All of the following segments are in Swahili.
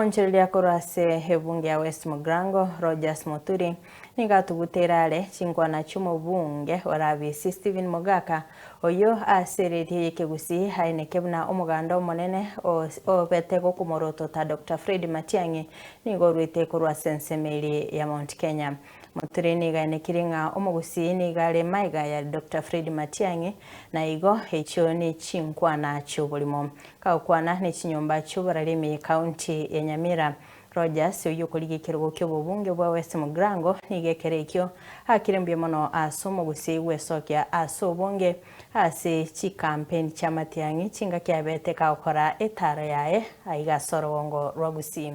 Omonchereria korase hebunge ya West Mugrango Rogers Muturi nigatuguterare chingwana chumo bunge orabisi Stephen Mogaka oyo asererie yikegusi hainekebuna omuganda omonene o betego kumoroto ta Dr. Fred Matiang'i nigorwite korwase nsemeri ya Mount Kenya. Muturi niganekiringa omugusi nigale maiga ya Dr. Fred Matiang'i na igo hecho ni chinkwana chubulimo kaukwana ni chinyomba chubararimi county ya Nyamira. Rogers uyu kuligi kirugo ky'obubunge bwa West Mugrango nigekerekyo hakirembye mono asomugusi wesokya asobunge ase chi campaign cha Matiang'i chinga kyabete kaukora etara yae aiga sorongo rwagusi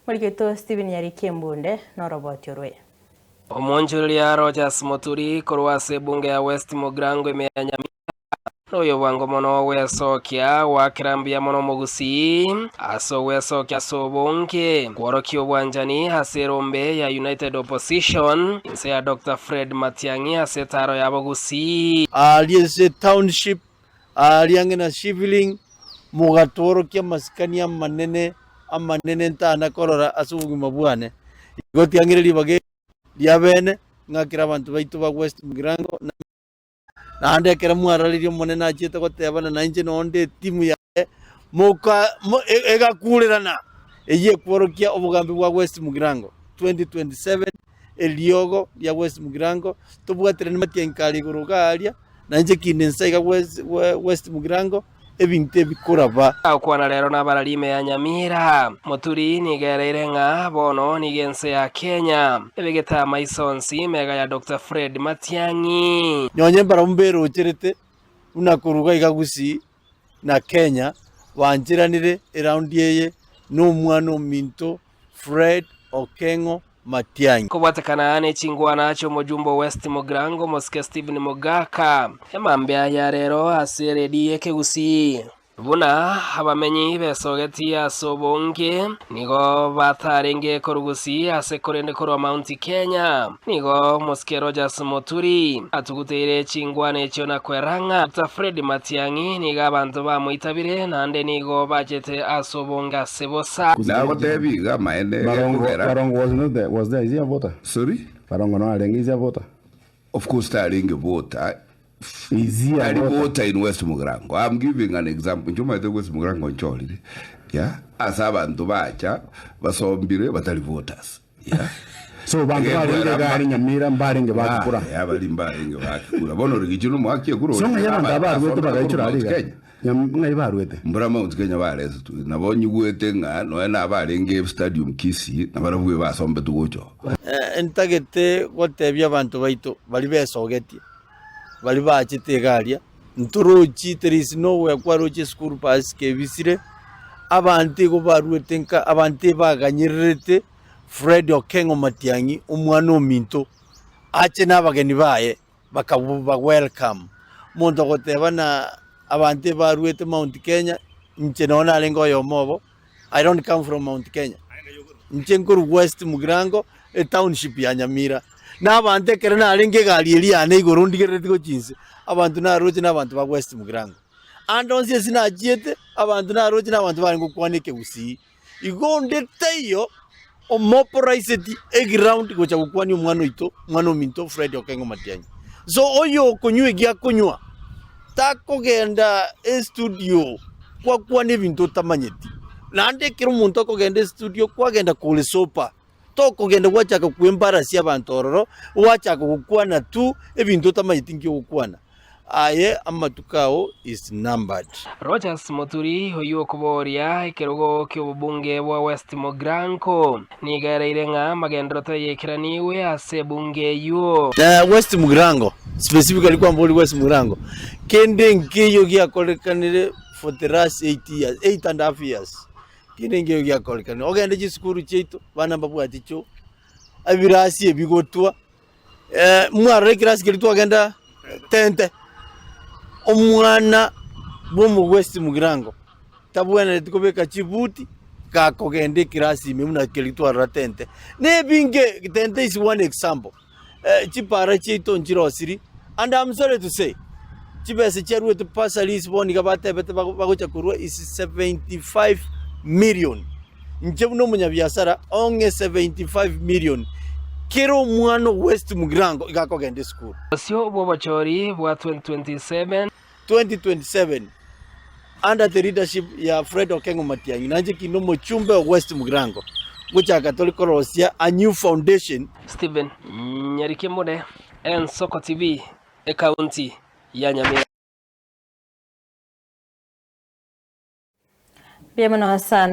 muliketo Stephen Yarikembunde no robot yorwe. Omonchereria Rogers Muturi korwase bunge ya West Mugrango Nyamira Royo wango mono wesokya wakirambia mono mugusi aso wesokya sobonke kworokyo bwanjani haserombe ya United Opposition inse ya Dr. Fred Matiang'i asetaro ya bogusi aliese township aliangena civiling mugatworokya masikania manene amanene ntana korora asubugima bwane gotiangireri bage diabene ngakira abantu baitu ba West Mugrango nande kera mwararirio monena achete gotebana na inje nonde timu ya moka egakurerana eye kworokia obugambi bwa West Mugrango 2027 eliogo ya West Mugrango tobwatere Matiang'i gurugaria na inje kinensaiga West Mugrango ebinte bikoraba akwana rero nabararime ya Nyamira Muturi nigereire nga bono nigense ya Kenya ebegeta maisonsi mega ya Dr. Fred Matiang'i nyonye mbaramumbero ucherete unakuruga igagusi na Kenya wanjiranire around yeye no mwana minto Fred Okengo Matiang'i kubatakana ne chingwana cyo mujumbo West Mugrango Moske Stephen Mogaka emambya ya rero aserediye kegusi buna abamenyi besogeti asobonge nigo batarenge korugusi asekorende korwa Mount Kenya nigo Moske Rogers Muturi atugutere chingwane cyo nakweranga Dr. Fred Matiang'i niga abantu bamuitabire nande nigo bajete asobonga sebosa nago tebiga maende Barongo was there is he a voter? Sorry? Barongo no alenge is a voter? Of course alenge voter. Is he a voter in West Mugrango? I'm giving an example. Njuma the West Mugrango ncholi. Yeah. Asabantu bacha basombire batali voters. Yeah. So bantu baringe gari Nyamira mbaringe bakura. Ya bali mbaringe bakura. Bono rigijuno mwakiye kuro. So ngaya ndabarwete bagayicura ariga. Nyamnga ibarwete. Mbura Mount Kenya bareze tu. Nabonye gwete nga no na baringe stadium Kisi nabaravuye basombe tugocho. Entagete gotebya abantu baitu bali besogeti. Bali bachite garia nturuchi there is nowhere kwaroche school pass kebisire abantu go barwetenka abantu baganyirete Fred Okengo Matiang'i umwana ominto ache nabageni baye bakabuba welcome muntu gotebana abantu barwete Mount Kenya nche nona alengo yomobo. I don't come from Mount Kenya nche nkuru West Mugrango a township ya Nyamira n'abantu kerana alenge gali eliane igoro ndigerete ko chinse abantu na roje n'abantu ba West Mugrango andonse sina jete abantu na roje n'abantu bari ngukwanike gusi igonde tayo omoporaiseti ground gocha gukwani umwana minto Fred Okengo Matiang'i so oyo kunywe gya kunywa takogenda studio kwa kwani bintu tamanyeti nande kiro muntu akogenda studio kwagenda kule sopa tokogenda wachaka kwembarasi abantu ororo wachaka gukwana tu ebintu tamayitingi gukwana aye amatukao is numbered. Rogers Muturi hoyo kuboria ikirugo ky'obubunge bwa West Mugrango nigereire nga magendrota yekiraniwe ase bunge yo West Mugrango specifically kwa mboli West Mugrango kende nkiyo gyakolekanire for the last 8.5 years kinenge gyakolekanire ogende giskuru cheito bana babwati cyo abirasi ebigotwa mware kirasi kilitwa genda tente omwana bomu West Mugrango tabwana tikobeka chibuti kakogende kirasi memuna kilitwa ratente nebinge tente is one example chipara cheito njirosiri and I'm sorry to say chibese cherwe to pass list boni gabate bete bagocha kurwa is 75 million nje buno munyabiasara onge 75 million kero mwana West Mugrango igakogenda school sio bwo bachori bwa 2027 under the leadership ya Fred Okengo Matiang'i nanje kino mochumbe wa West Mugrango gucha Catholic Rosia a new foundation. Stephen Nyarikemune, Ensoko TV, county ya Nyamira. Bienvenidos a